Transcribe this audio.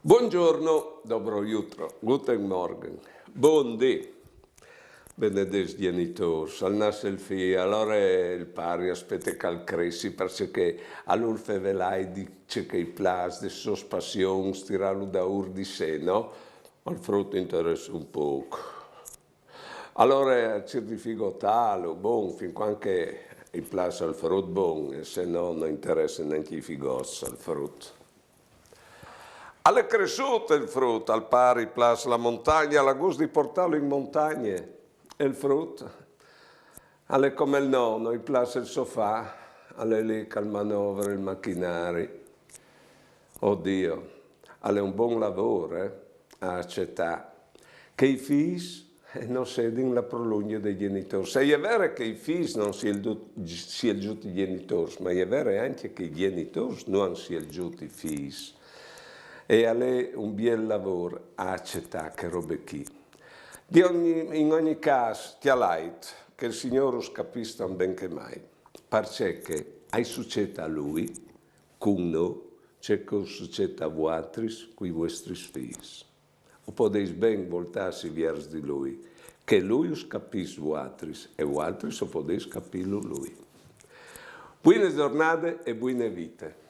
Buongiorno, dobro jutro, guten Morgen, buondì, benedets genitors, al nas il figlio, allora il pari aspetta che cresci perché all'ulfe velai dice che i plas de sos passions tirano da ur di sé, no? Al frutto interessa un poco. Allora certifico talo, buon, fin quando i plas al frutto buon, e se no non interessa neanche i figos al frutto. Alle cresciute il frutto, al pari plas la montagna, la gusto di portarlo in montagne, e il frutto. Alle come il nonno, il plas il sofà, alle lì al manovra, il macchinari. Oddio, alle un buon lavoro, a accettare. Che i figli non seguono la prolunga dei genitori. Se è vero che i figli non si giuti i genitori, ma è vero anche che i genitori non si giuti i figli. E a lei un bel lavoro a accettare che robe chi. In ogni caso, ti alait che il Signore us capisca ben che mai, perché hai succede a Lui, con noi, c'è che succede a voi, con i vostri figli. O potete ben voltarsi verso di Lui, che Lui us capisce voi, e voi o potete capirlo Lui. Buone giornate e buone vite.